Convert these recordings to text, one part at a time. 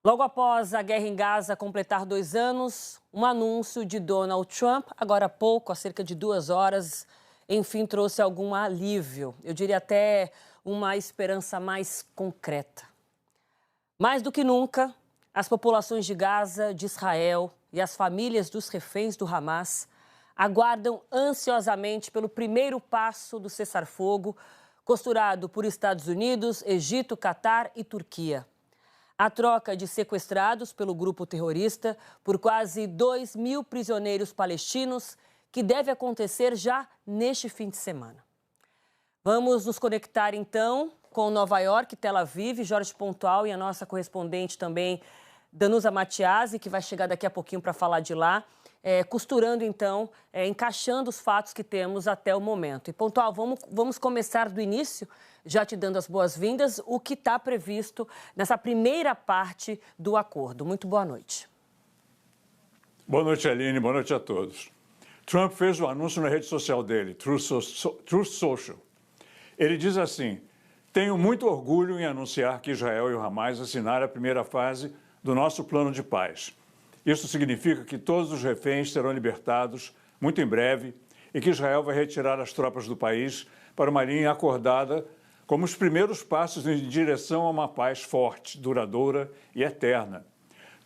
Logo após a guerra em Gaza completar 2 anos, um anúncio de Donald Trump, agora há pouco, há cerca de 2 horas, enfim, trouxe algum alívio. Eu diria até uma esperança mais concreta. Mais do que nunca, as populações de Gaza, de Israel e as famílias dos reféns do Hamas aguardam ansiosamente pelo primeiro passo do cessar-fogo, costurado por Estados Unidos, Egito, Catar e Turquia. A troca de sequestrados pelo grupo terrorista por quase 2.000 prisioneiros palestinos, que deve acontecer já neste fim de semana. Vamos nos conectar, então, com Nova York, Tel Aviv, Jorge Pontual e a nossa correspondente também, Danusa Matiasi, que vai chegar daqui a pouquinho para falar de lá, costurando, então, encaixando os fatos que temos até o momento. E, Pontual, vamos começar do início, já te dando as boas-vindas, o que está previsto nessa primeira parte do acordo. Muito boa noite. Boa noite, Aline. Boa noite a todos. Trump fez o anúncio na rede social dele, Truth Social. Ele diz assim: tenho muito orgulho em anunciar que Israel e o Hamas assinaram a primeira fase do nosso plano de paz. Isso significa que todos os reféns serão libertados muito em breve e que Israel vai retirar as tropas do país para uma linha acordada como os primeiros passos em direção a uma paz forte, duradoura e eterna.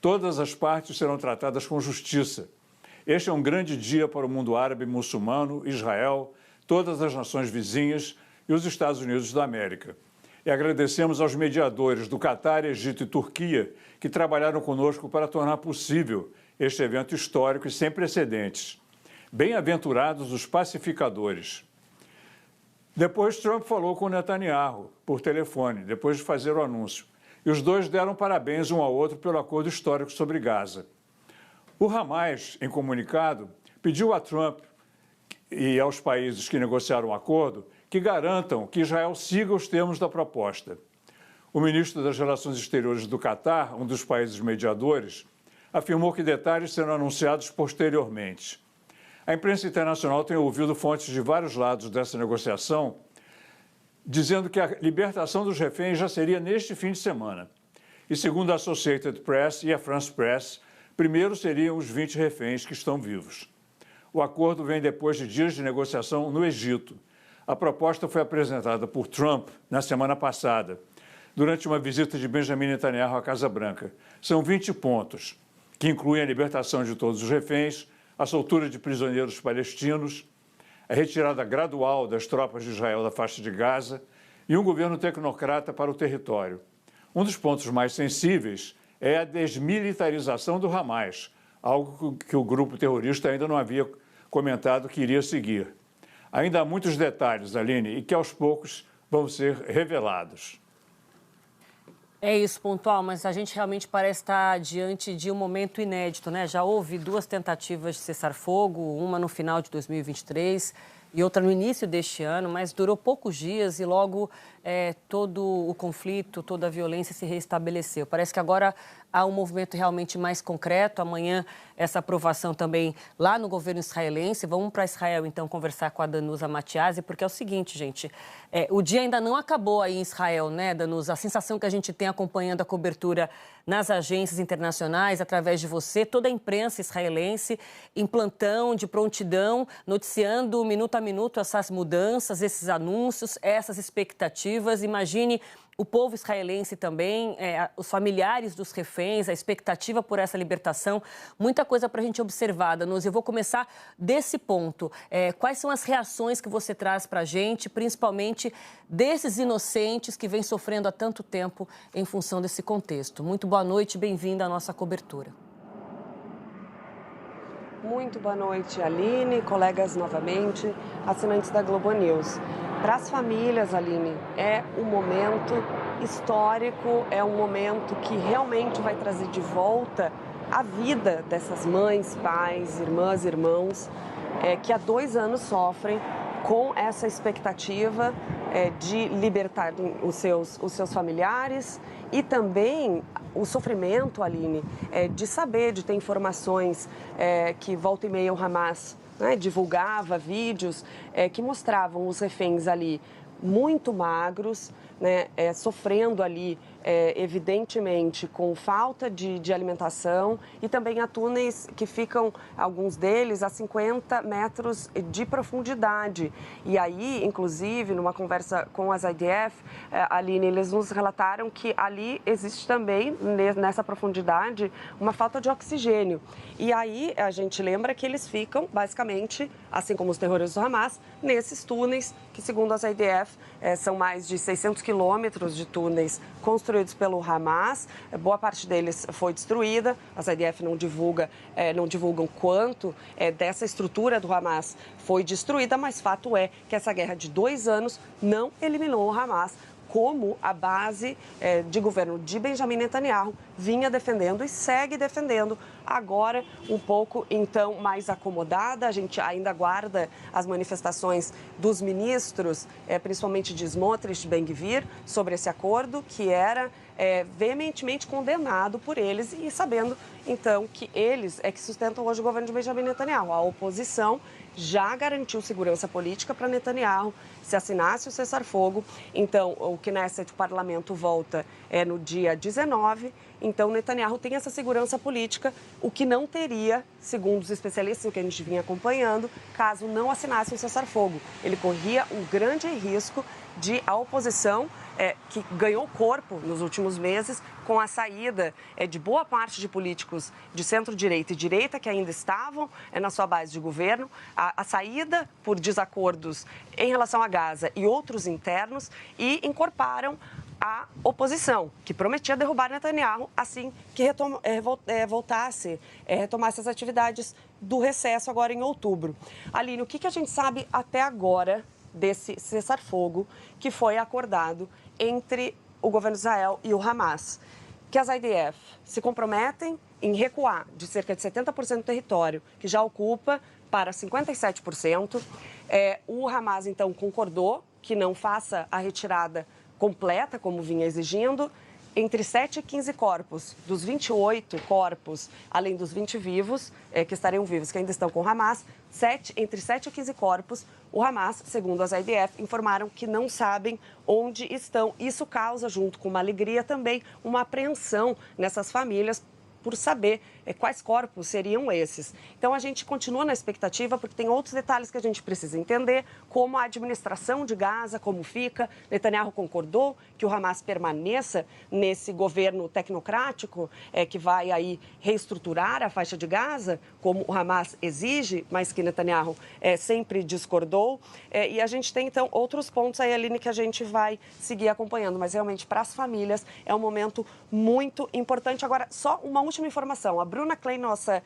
Todas as partes serão tratadas com justiça. Este é um grande dia para o mundo árabe e muçulmano, Israel, todas as nações vizinhas e os Estados Unidos da América. E agradecemos aos mediadores do Catar, Egito e Turquia que trabalharam conosco para tornar possível este evento histórico e sem precedentes. Bem-aventurados os pacificadores. Depois, Trump falou com Netanyahu por telefone, depois de fazer o anúncio. E os dois deram parabéns um ao outro pelo acordo histórico sobre Gaza. O Hamas, em comunicado, pediu a Trump e aos países que negociaram o acordo que garantam que Israel siga os termos da proposta. O ministro das Relações Exteriores do Catar, um dos países mediadores, afirmou que detalhes serão anunciados posteriormente. A imprensa internacional tem ouvido fontes de vários lados dessa negociação, dizendo que a libertação dos reféns já seria neste fim de semana. E segundo a Associated Press e a France Press, primeiro seriam os 20 reféns que estão vivos. O acordo vem depois de dias de negociação no Egito. A proposta foi apresentada por Trump na semana passada, durante uma visita de Benjamin Netanyahu à Casa Branca. São 20 pontos, que incluem a libertação de todos os reféns, a soltura de prisioneiros palestinos, a retirada gradual das tropas de Israel da faixa de Gaza e um governo tecnocrata para o território. Um dos pontos mais sensíveis é a desmilitarização do Hamas, algo que o grupo terrorista ainda não havia comentado que iria seguir. Ainda há muitos detalhes, Aline, e que aos poucos vão ser revelados. É isso, Pontual, mas a gente realmente parece estar diante de um momento inédito, né? Já houve 2 tentativas de cessar-fogo, uma no final de 2023 e outra no início deste ano, mas durou poucos dias e logo todo o conflito, toda a violência se restabeleceu. Parece que agora há um movimento realmente mais concreto. Amanhã, essa aprovação também lá no governo israelense. Vamos para Israel, então, conversar com a Danusa Matiasi, porque é o seguinte, gente, o dia ainda não acabou aí em Israel, né, Danusa? A sensação que a gente tem acompanhando a cobertura nas agências internacionais, através de você, toda a imprensa israelense em plantão, de prontidão, noticiando minuto a minuto essas mudanças, esses anúncios, essas expectativas. Imagine o povo israelense também, os familiares dos reféns, a expectativa por essa libertação. Muita coisa para a gente observar, Danusa. Eu vou começar desse ponto. Quais são as reações que você traz para a gente, principalmente desses inocentes que vêm sofrendo há tanto tempo em função desse contexto? Muito boa noite, bem-vinda à nossa cobertura. Muito boa noite, Aline, colegas novamente, assinantes da Globo News. Para as famílias, Aline, é um momento histórico, é um momento que realmente vai trazer de volta a vida dessas mães, pais, irmãs, irmãos, que há 2 anos sofrem com essa expectativa de libertar os seus familiares e também o sofrimento, Aline, de saber, de ter informações que volta e meia o Hamas divulgava vídeos que mostravam os reféns ali muito magros, sofrendo ali evidentemente, com falta de alimentação, e também há túneis que ficam, alguns deles, a 50 metros de profundidade. E aí, inclusive, numa conversa com as IDF, Aline, eles nos relataram que ali existe também, nessa profundidade, uma falta de oxigênio. E aí a gente lembra que eles ficam, basicamente, assim como os terroristas do Hamas, nesses túneis que, segundo as IDF, são mais de 600 quilômetros de túneis construídos pelo Hamas. Boa parte deles foi destruída. As IDF não divulgam quanto dessa estrutura do Hamas foi destruída, mas fato é que essa guerra de 2 anos não eliminou o Hamas, como a base de governo de Benjamin Netanyahu vinha defendendo e segue defendendo. Agora, um pouco, então, mais acomodada, a gente ainda aguarda as manifestações dos ministros, principalmente de Smotrich e Ben-Gvir, sobre esse acordo, que era veementemente condenado por eles, e sabendo, então, que eles que sustentam hoje o governo de Benjamin Netanyahu. A oposição já garantiu segurança política para Netanyahu se assinasse o cessar-fogo. Então, o Knesset, o parlamento, volta no dia 19. Então, Netanyahu tem essa segurança política, o que não teria, segundo os especialistas, o que a gente vinha acompanhando, caso não assinasse um cessar-fogo. Ele corria um grande risco de a oposição, que ganhou corpo nos últimos meses, com a saída de boa parte de políticos de centro-direita e direita que ainda estavam na sua base de governo, a saída por desacordos em relação a Gaza e outros internos, e encorparam a oposição, que prometia derrubar Netanyahu assim que retomasse as atividades do recesso agora em outubro. Aline, o que a gente sabe até agora desse cessar-fogo que foi acordado entre o governo de Israel e o Hamas? Que as IDF se comprometem em recuar de cerca de 70% do território, que já ocupa, para 57%. O Hamas, então, concordou que não faça a retirada completa, como vinha exigindo. Entre 7 e 15 corpos, dos 28 corpos, além dos 20 vivos, que estariam vivos, que ainda estão com o Hamas, entre 7 e 15 corpos, o Hamas, segundo as IDF, informaram que não sabem onde estão. Isso causa, junto com uma alegria também, uma apreensão nessas famílias por saber quais corpos seriam esses. Então, a gente continua na expectativa, porque tem outros detalhes que a gente precisa entender, como a administração de Gaza, como fica. Netanyahu concordou que o Hamas permaneça nesse governo tecnocrático, que vai aí reestruturar a faixa de Gaza, como o Hamas exige, mas que Netanyahu sempre discordou. E a gente tem, então, outros pontos aí, Aline, que a gente vai seguir acompanhando. Mas, realmente, para as famílias, é um momento muito importante. Agora, só uma última informação. A Bruna Klein, nossa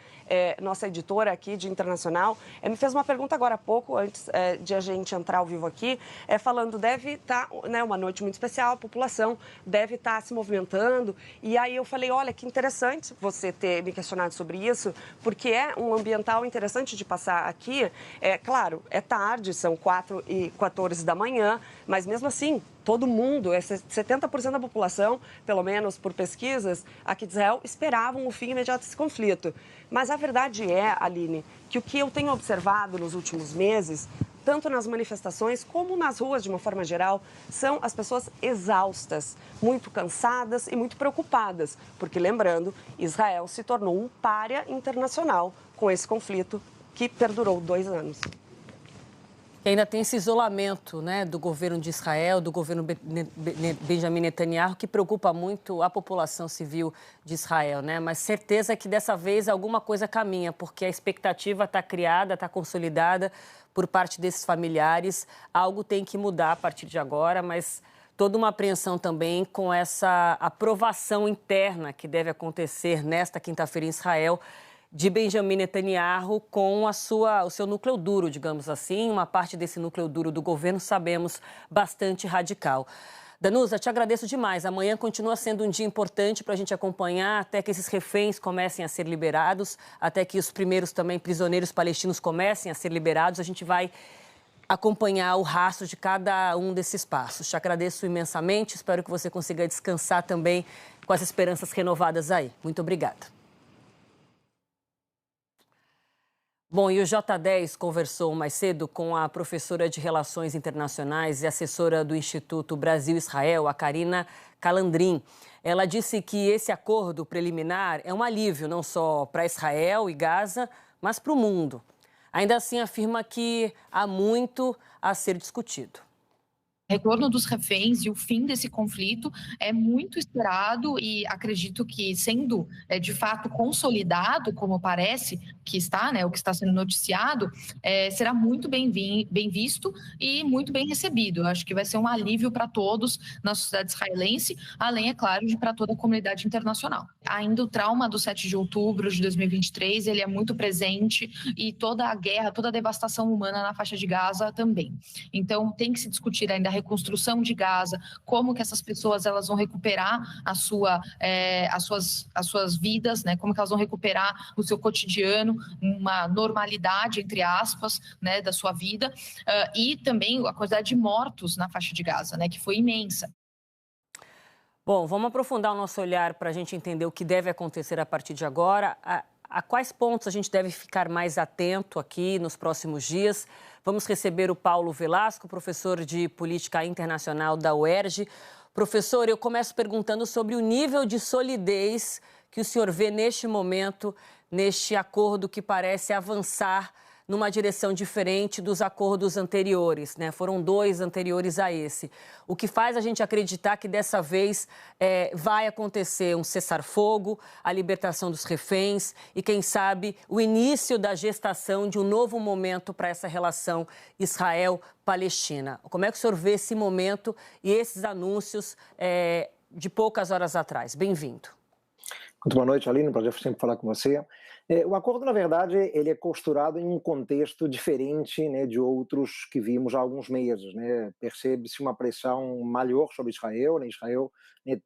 editora aqui de internacional, me fez uma pergunta agora há pouco, antes de a gente entrar ao vivo aqui, falando, deve estar, uma noite muito especial, a população deve estar se movimentando. E aí eu falei, olha, que interessante você ter me questionado sobre isso, porque é um ambiental interessante de passar aqui. Claro, é tarde, são 4h14 da manhã, mas mesmo assim, todo mundo, 70% da população, pelo menos por pesquisas aqui de Israel, esperavam o fim imediato desse conflito. Mas a verdade é, Aline, que o que eu tenho observado nos últimos meses, tanto nas manifestações como nas ruas de uma forma geral, são as pessoas exaustas, muito cansadas e muito preocupadas, porque, lembrando, Israel se tornou um pária internacional com esse conflito que perdurou 2 anos. E ainda tem esse isolamento, do governo de Israel, do governo Benjamin Netanyahu, que preocupa muito a população civil de Israel, Mas certeza que dessa vez alguma coisa caminha, porque a expectativa está criada, está consolidada por parte desses familiares. Algo tem que mudar a partir de agora, mas toda uma apreensão também com essa aprovação interna que deve acontecer nesta quinta-feira em Israel, de Benjamin Netanyahu com o seu núcleo duro, digamos assim, uma parte desse núcleo duro do governo, sabemos, bastante radical. Danusa, te agradeço demais. Amanhã continua sendo um dia importante para a gente acompanhar até que esses reféns comecem a ser liberados, até que os primeiros também prisioneiros palestinos comecem a ser liberados. A gente vai acompanhar o rastro de cada um desses passos. Te agradeço imensamente, espero que você consiga descansar também com as esperanças renovadas aí. Muito obrigada. Bom, e o J10 conversou mais cedo com a professora de Relações Internacionais e assessora do Instituto Brasil-Israel, a Karina Calandrin. Ela disse que esse acordo preliminar é um alívio não só para Israel e Gaza, mas para o mundo. Ainda assim, afirma que há muito a ser discutido. O retorno dos reféns e o fim desse conflito é muito esperado e acredito que, sendo de fato consolidado, como parece que está, o que está sendo noticiado, será muito bem visto e muito bem recebido. Eu acho que vai ser um alívio para todos na sociedade israelense, além, é claro, de para toda a comunidade internacional. Ainda o trauma do 7 de outubro de 2023, ele é muito presente e toda a guerra, toda a devastação humana na faixa de Gaza também. Então, tem que se discutir ainda a reconstrução de Gaza, como que essas pessoas elas vão recuperar as suas vidas, como que elas vão recuperar o seu cotidiano, uma normalidade, entre aspas, da sua vida, e também a quantidade de mortos na faixa de Gaza, que foi imensa. Bom, vamos aprofundar o nosso olhar para a gente entender o que deve acontecer a partir de agora. A quais pontos a gente deve ficar mais atento aqui nos próximos dias? Vamos receber o Paulo Velasco, professor de Política Internacional da UERJ. Professor, eu começo perguntando sobre o nível de solidez que o senhor vê neste momento, neste acordo que parece avançar numa direção diferente dos acordos anteriores, Foram 2 anteriores a esse. O que faz a gente acreditar que dessa vez vai acontecer um cessar-fogo, a libertação dos reféns e, quem sabe, o início da gestação de um novo momento para essa relação Israel-Palestina. Como é que o senhor vê esse momento e esses anúncios de poucas horas atrás? Bem-vindo. Muito boa noite, Aline. Prazer sempre falar com você. O acordo, na verdade, ele é costurado em um contexto diferente de outros que vimos há alguns meses. Percebe-se uma pressão maior sobre Israel. Israel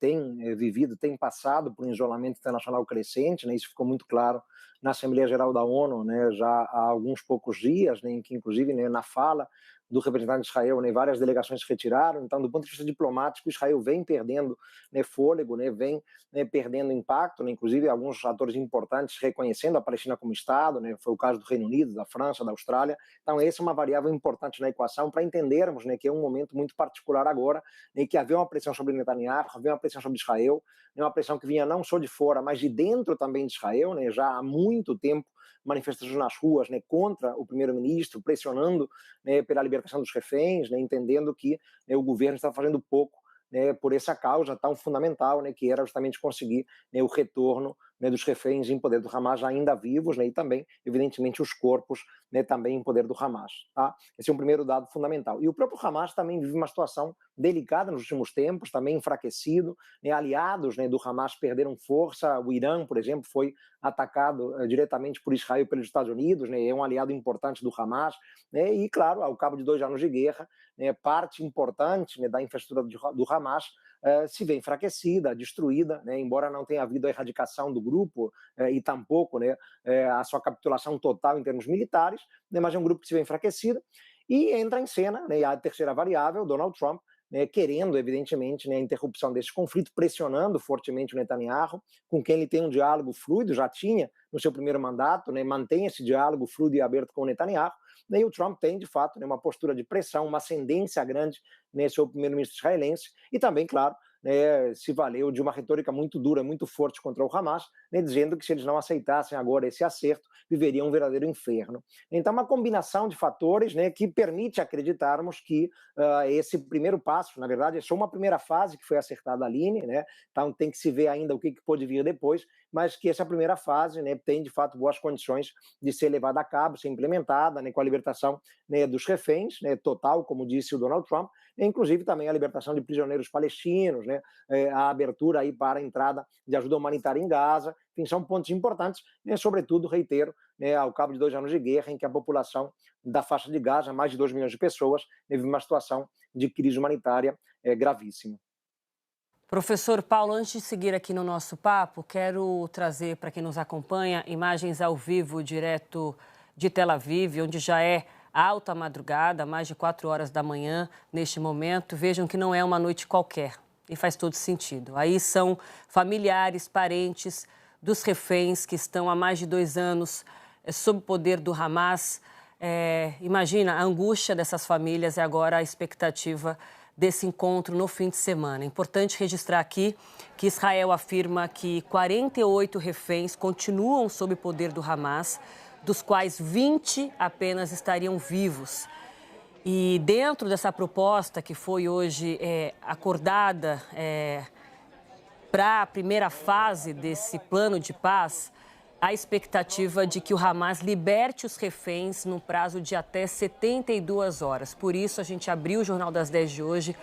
tem tem passado por um isolamento internacional crescente. Isso ficou muito claro na Assembleia Geral da ONU já há alguns poucos dias, em que, inclusive, na fala do representante de Israel, várias delegações se retiraram. Então, do ponto de vista diplomático, Israel vem perdendo fôlego, vem perdendo impacto, inclusive alguns atores importantes reconhecendo a Palestina como Estado, foi o caso do Reino Unido, da França, da Austrália. Então, essa é uma variável importante na equação para entendermos que é um momento muito particular agora, que havia uma pressão sobre Netanyahu, havia uma pressão sobre Israel, uma pressão que vinha não só de fora, mas de dentro também de Israel, já há muito tempo, manifestações nas ruas contra o primeiro-ministro, pressionando pela libertação dos reféns, entendendo que o governo está fazendo pouco por essa causa tão fundamental, que era justamente conseguir o retorno dos reféns em poder do Hamas ainda vivos, e também, evidentemente, os corpos também em poder do Hamas. Tá? Esse é um primeiro dado fundamental. E o próprio Hamas também vive uma situação delicada nos últimos tempos, também enfraquecido, aliados do Hamas perderam força. O Irã, por exemplo, foi atacado diretamente por Israel e pelos Estados Unidos, é um aliado importante do Hamas, e, claro, ao cabo de 2 anos de guerra, parte importante da infraestrutura do Hamas se vê enfraquecida, destruída, embora não tenha havido a erradicação do grupo e tampouco a sua capitulação total em termos militares, mas é um grupo que se vê enfraquecido. E entra em cena a terceira variável, Donald Trump, querendo, evidentemente, a interrupção desse conflito, pressionando fortemente o Netanyahu, com quem ele tem um diálogo fluido, já tinha no seu primeiro mandato, mantém esse diálogo fluido e aberto com o Netanyahu, e o Trump tem, de fato, uma postura de pressão, uma ascendência grande sobre o primeiro-ministro israelense, e também, claro, se valeu de uma retórica muito dura, muito forte contra o Hamas, dizendo que se eles não aceitassem agora esse acerto, viveriam um verdadeiro inferno. Então, uma combinação de fatores que permite acreditarmos que esse primeiro passo, na verdade, é só uma primeira fase que foi acertada ali, então tem que se ver ainda o que pode vir depois, mas que essa primeira fase tem, de fato, boas condições de ser levada a cabo, ser implementada, com a libertação dos reféns, total, como disse o Donald Trump, inclusive também a libertação de prisioneiros palestinos, a abertura aí para a entrada de ajuda humanitária em Gaza. Enfim, são pontos importantes, sobretudo, reitero, ao cabo de 2 anos de guerra, em que a população da faixa de Gaza, mais de 2 milhões de pessoas, vive uma situação de crise humanitária gravíssima. Professor Paulo, antes de seguir aqui no nosso papo, quero trazer para quem nos acompanha imagens ao vivo, direto de Tel Aviv, onde já é alta madrugada, mais de 4 horas da manhã neste momento. Vejam que não é uma noite qualquer e faz todo sentido. Aí são familiares, parentes dos reféns que estão há mais de 2 anos sob o poder do Hamas. Imagina a angústia dessas famílias e agora a expectativa desse encontro no fim de semana. É importante registrar aqui que Israel afirma que 48 reféns continuam sob o poder do Hamas, dos quais 20 apenas estariam vivos. E dentro dessa proposta que foi hoje acordada para a primeira fase desse plano de paz, a expectativa de que o Hamas liberte os reféns num prazo de até 72 horas. Por isso, a gente abriu o Jornal das 10 de hoje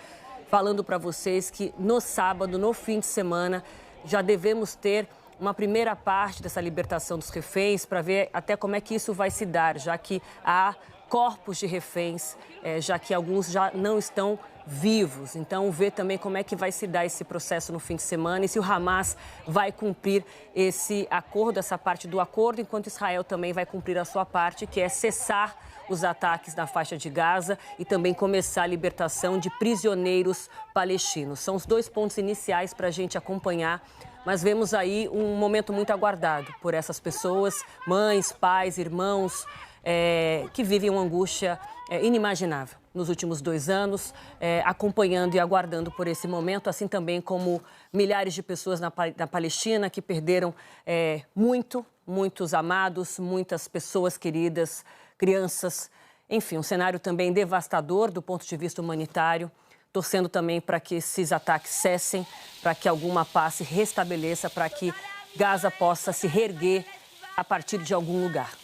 falando para vocês que no sábado, no fim de semana, já devemos ter uma primeira parte dessa libertação dos reféns para ver até como é que isso vai se dar, já que há corpos de reféns, já que alguns já não estão vivos. Então, ver também como é que vai se dar esse processo no fim de semana e se o Hamas vai cumprir esse acordo, essa parte do acordo, enquanto Israel também vai cumprir a sua parte, que é cessar os ataques na faixa de Gaza e também começar a libertação de prisioneiros palestinos. São os dois pontos iniciais para a gente acompanhar, mas vemos aí um momento muito aguardado por essas pessoas, mães, pais, irmãos, que vivem uma angústia inimaginável nos últimos 2 anos, acompanhando e aguardando por esse momento, assim também como milhares de pessoas na Palestina que perderam muitos amados, muitas pessoas queridas, crianças. Enfim, um cenário também devastador do ponto de vista humanitário, torcendo também para que esses ataques cessem, para que alguma paz se restabeleça, para que Gaza possa se reerguer a partir de algum lugar.